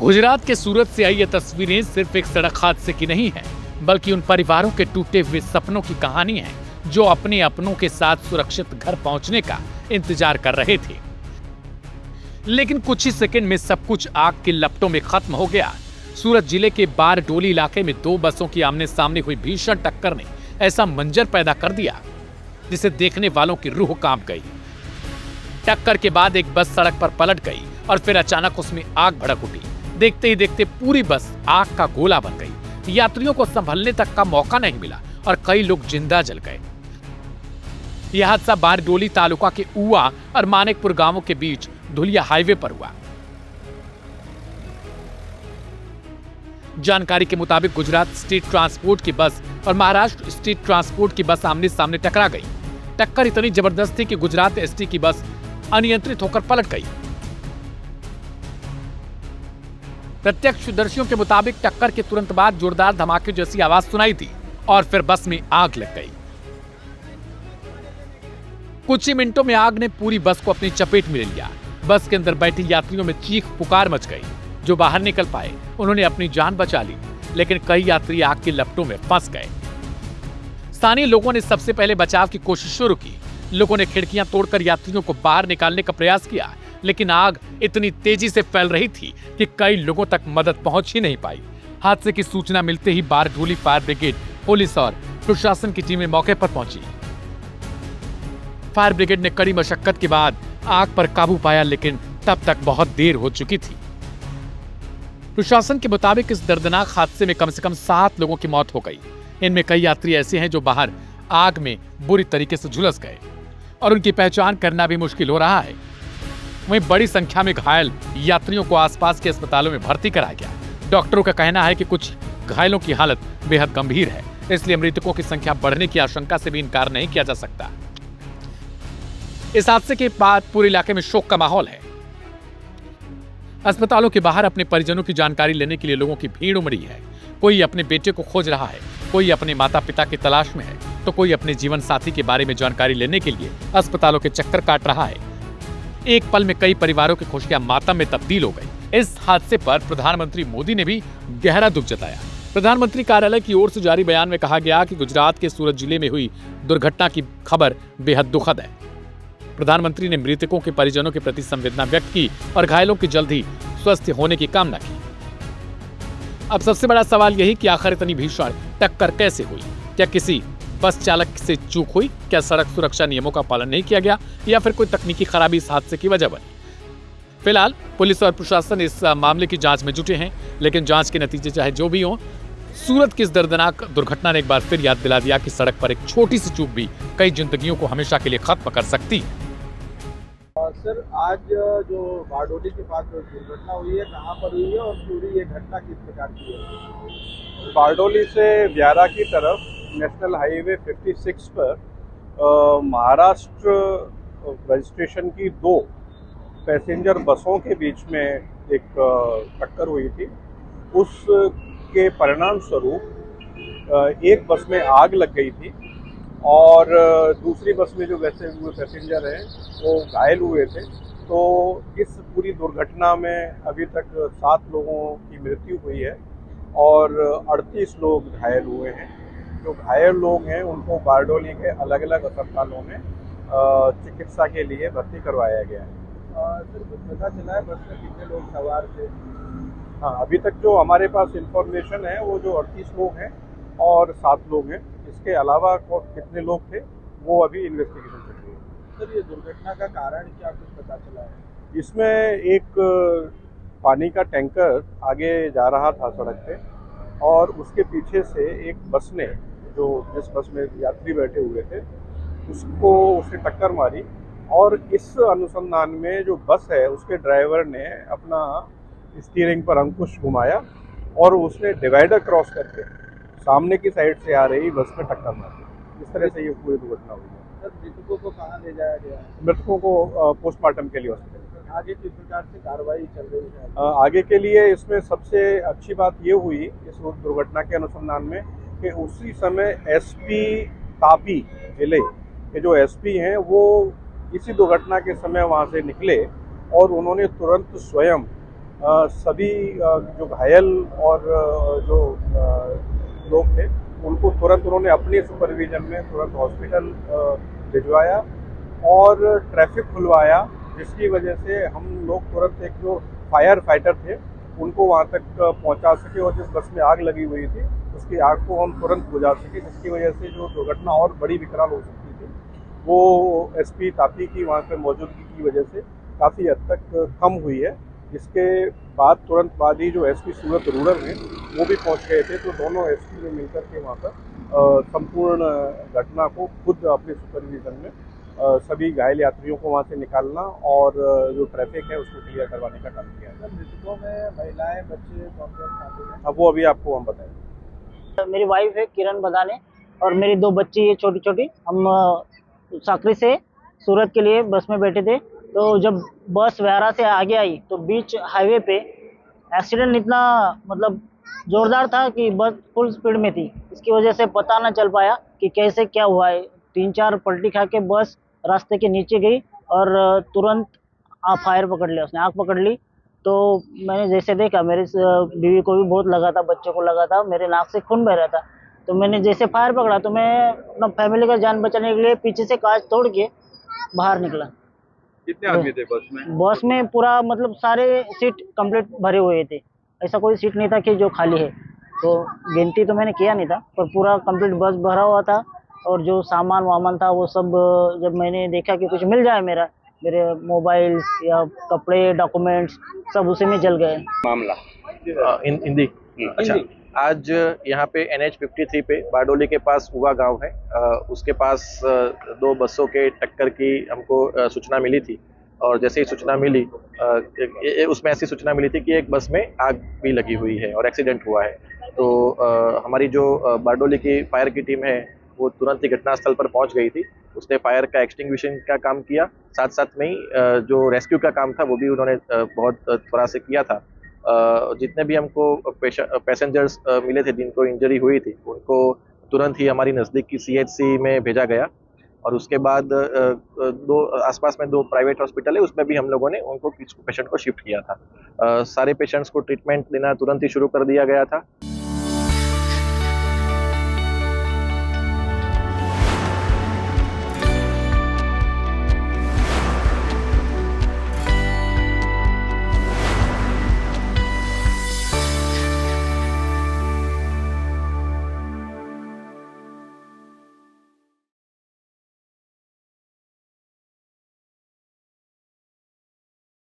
गुजरात के सूरत से आई ये तस्वीरें सिर्फ एक सड़क हादसे की नहीं है, बल्कि उन परिवारों के टूटे हुए सपनों की कहानी है जो अपने अपनों के साथ सुरक्षित घर पहुंचने का इंतजार कर रहे थे। लेकिन कुछ ही सेकंड में सब कुछ आग की लपटों में खत्म हो गया। सूरत जिले के बारडोली इलाके में दो बसों की आमने सामने हुई भीषण टक्कर ने ऐसा मंजर पैदा कर दिया जिसे देखने वालों की रूह कांप गई। टक्कर के बाद एक बस सड़क पर पलट गई और फिर अचानक उसमें आग भड़क उठी। देखते ही देखते पूरी बस आग का गोला बन गई। यात्रियों को संभलने तक का मौका नहीं मिला और कई लोग जिंदा जल गए। यह हादसा बारडोली तालुका के उआ और मानिकपुर गांवों के बीच धुलिया हाईवे पर हुआ। जानकारी के मुताबिक गुजरात स्टेट ट्रांसपोर्ट की बस और महाराष्ट्र स्टेट ट्रांसपोर्ट की बस आमने सामने टकरा गई। टक्कर इतनी जबरदस्त थी कि गुजरात एसटी की बस अनियंत्रित होकर पलट गई। प्रत्यक्षदर्शियों के मुताबिक टक्कर के तुरंत बाद जोरदार धमाके जैसी आवाज सुनाई दी और फिर बस में आग लग गई। कुछ ही मिनटों में आग ने पूरी बस को अपनी चपेट में ले लिया। बस के अंदर बैठे यात्रियों में चीख पुकार मच गई। जो बाहर निकल पाए उन्होंने अपनी जान बचा ली, लेकिन कई यात्री आग की लपटों में फंस गए। स्थानीय लोगों ने सबसे पहले बचाव की कोशिश शुरू की। लोगों ने खिड़कियां तोड़कर यात्रियों को बाहर निकालने का प्रयास किया, लेकिन आग इतनी तेजी से फैल रही थी कि कई लोगों तक मदद पहुंच ही नहीं पाई। हादसे की सूचना मिलते ही बारडोली फायर ब्रिगेड, पुलिस और प्रशासन की टीमें मौके पर पहुंची। फायर ब्रिगेड ने कड़ी मशक्कत के बाद आग पर काबू पाया, लेकिन तब तक बहुत देर हो चुकी थी। प्रशासन के मुताबिक इस दर्दनाक हादसे में कम से कम 7 लोगों की मौत हो गई। इनमें कई यात्री ऐसे हैं जो बाहर आग में बुरी तरीके से झुलस गए और उनकी पहचान करना भी मुश्किल हो रहा है। वहीं बड़ी संख्या में घायल यात्रियों को आसपास के अस्पतालों में भर्ती कराया गया। डॉक्टरों का कहना है कि कुछ घायलों की हालत बेहद गंभीर है, इसलिए मृतकों की संख्या बढ़ने की आशंका से भी इनकार नहीं किया जा सकता। इस हादसे के बाद पूरे इलाके में शोक का माहौल है। अस्पतालों के बाहर अपने परिजनों की जानकारी लेने के लिए लोगों की भीड़ उमड़ी है। कोई अपने बेटे को खोज रहा है, कोई अपने माता पिता की तलाश में है, तो कोई अपने जीवन साथी के बारे में जानकारी लेने के लिए अस्पतालों के चक्कर काट रहा है। एक पल में कई परिवारों की खुशियां मातम में तब्दील हो गई। इस हादसे पर प्रधानमंत्री मोदी ने भी गहरा दुख जताया। प्रधानमंत्री कार्यालय की ओर से जारी बयान में कहा गया कि गुजरात के सूरत जिले में हुई दुर्घटना की खबर बेहद दुखद है। प्रधानमंत्री ने मृतकों के परिजनों के प्रति संवेदना व्यक्त की और घायलों की जल्द ही स्वस्थ होने की कामना की। अब सबसे बड़ा सवाल यही कि आखिर इतनी भीषण टक्कर कैसे हुई? क्या किसी बस चालक से चूक हुई? क्या सड़क सुरक्षा नियमों का पालन नहीं किया गया, या फिर कोई तकनीकी खराबी इस हादसे की वजह बनी? फिलहाल पुलिस और प्रशासन इस मामले की जांच में जुटे हैं, लेकिन जांच के नतीजे चाहे जो भी हो, सूरत की इस दर्दनाक दुर्घटना ने एक बार फिर याद दिला दिया कि सड़क पर एक छोटी सी चूक भी कई जिंदगियों को हमेशा के लिए खत्म कर सकती है। सर, आज जो बारडोली के पास जो दुर्घटना हुई है, कहाँ पर हुई है और पूरी ये घटना किस प्रकार की है? बारडोली से व्यारा की तरफ नेशनल हाईवे 56 पर महाराष्ट्र रजिस्ट्रेशन की 2 पैसेंजर बसों के बीच में एक टक्कर हुई थी। उसके परिणाम स्वरूप एक बस में आग लग गई थी और दूसरी बस में जो वैसे हुए पैसेंजर हैं वो घायल हुए थे। तो इस पूरी दुर्घटना में अभी तक 7 लोगों की मृत्यु हुई है और 38 लोग घायल हुए हैं। जो घायल लोग हैं उनको बारडोली के अलग अलग अस्पतालों में चिकित्सा के लिए भर्ती करवाया गया है। सर, कुछ पता चला है बस में कितने लोग सवार थे? हाँ, अभी तक जो हमारे पास इंफॉर्मेशन है वो जो 38 लोग हैं और 7 लोग हैं। इसके अलावा कितने लोग थे वो अभी इन्वेस्टिगेशन चल रही है। सर, ये दुर्घटना का कारण क्या कुछ पता चला है? इसमें एक पानी का टैंकर आगे जा रहा था सड़क पे और उसके पीछे से एक बस ने, जो जिस बस में यात्री बैठे हुए थे, उससे टक्कर मारी और इस अनुसंधान में जो बस है उसके ड्राइवर ने अपना स्टीयरिंग पर अंकुश घुमाया और उसने डिवाइडर क्रॉस करके सामने की साइड से आ रही बस में टक्कर मारी। इस तरह से ये पूरी दुर्घटना हुई है। सर, मृतकों को कहाँ ले जाया गया है? मृतकों को पोस्टमार्टम के लिए हॉस्पिटल। आगे किस प्रकार से कार्रवाई चल रही है? आगे के लिए इसमें सबसे अच्छी बात ये हुई इस दुर्घटना के अनुसंधान में कि उसी समय एसपी तापी जिले के जो एसपी हैं वो इसी दुर्घटना के समय वहाँ से निकले और उन्होंने तुरंत स्वयं सभी जो घायल और जो लोग थे उनको तुरंत उन्होंने अपने सुपरविजन में तुरंत हॉस्पिटल भिजवाया और ट्रैफिक खुलवाया, जिसकी वजह से हम लोग तुरंत एक जो फायर फाइटर थे उनको वहाँ तक पहुँचा सके और जिस बस में आग लगी हुई थी उसकी आग को हम तुरंत बुझा सके, जिसकी वजह से जो दुर्घटना और बड़ी विकराल हो सकती थी वो एसपी तापी की वहाँ पर मौजूदगी की वजह से काफ़ी हद तक कम हुई है। इसके बाद तुरंत बाद ही जो एसपी सूरत रूरल हैं वो भी पहुंच गए थे, तो दोनों एसपी ने मिलकर के वहाँ पर संपूर्ण घटना को खुद अपने सुपरविजन में सभी घायल यात्रियों को वहाँ से निकालना और जो ट्रैफिक है उसको क्लियर करवाने का काम किया है। मृतकों में महिलाएं बच्चे कौन कौन शामिल हैं? अब वो अभी आपको हम बताएंगे। मेरी वाइफ है किरण बदाने और मेरी 2 बच्ची है छोटी छोटी। हम साकरी से सूरत के लिए बस में बैठे थे, तो जब बस व्यारा से आगे आई तो बीच हाईवे पे एक्सीडेंट इतना मतलब जोरदार था कि बस फुल स्पीड में थी। इसकी वजह से पता ना चल पाया कि कैसे क्या हुआ है। 3-4 पलटी खा के बस रास्ते के नीचे गई और तुरंत फायर पकड़ लिया, उसने आग पकड़ ली। तो मैंने जैसे देखा, मेरे बीवी को भी बहुत लगा था, बच्चे को लगा था, मेरे नाक से खून बह रहा था। तो मैंने जैसे फायर पकड़ा तो मैं अपना फैमिली का जान बचाने के लिए पीछे से कांच तोड़ के बाहर निकला। कितने आदमी थे बस में? बस में पूरा मतलब सारे सीट कंप्लीट भरे हुए थे, ऐसा कोई सीट नहीं था कि जो खाली है। तो गिनती तो मैंने किया नहीं था, पर पूरा कंप्लीट बस भरा हुआ था और जो सामान वामान था वो सब जब मैंने देखा कि कुछ मिल जाए मेरे मोबाइल्स या कपड़े डॉक्यूमेंट्स सब उसी में जल गए। मामला हिंदी अच्छा। आज यहाँ पे NH53 पे बारडोली के पास उवा गांव है, उसके पास 2 बसों के टक्कर की हमको सूचना मिली थी और जैसे ही सूचना मिली उसमें ऐसी सूचना मिली थी कि एक बस में आग भी लगी हुई है और एक्सीडेंट हुआ है। तो हमारी जो बारडोली की फायर की टीम है वो तुरंत ही घटनास्थल पर पहुंच गई थी। उसने फायर का एक्सटिंग्विशन का काम किया, साथ साथ में ही जो रेस्क्यू का काम था वो भी उन्होंने बहुत त्वरा से किया था। जितने भी हमको पैसेंजर्स मिले थे जिनको इंजरी हुई थी उनको तुरंत ही हमारी नज़दीक की CHC में भेजा गया और उसके बाद आसपास में 2 प्राइवेट हॉस्पिटल है, उसमें भी हम लोगों ने उनको पेशेंट को शिफ्ट किया था। सारे पेशेंट्स को ट्रीटमेंट देना तुरंत ही शुरू कर दिया गया था।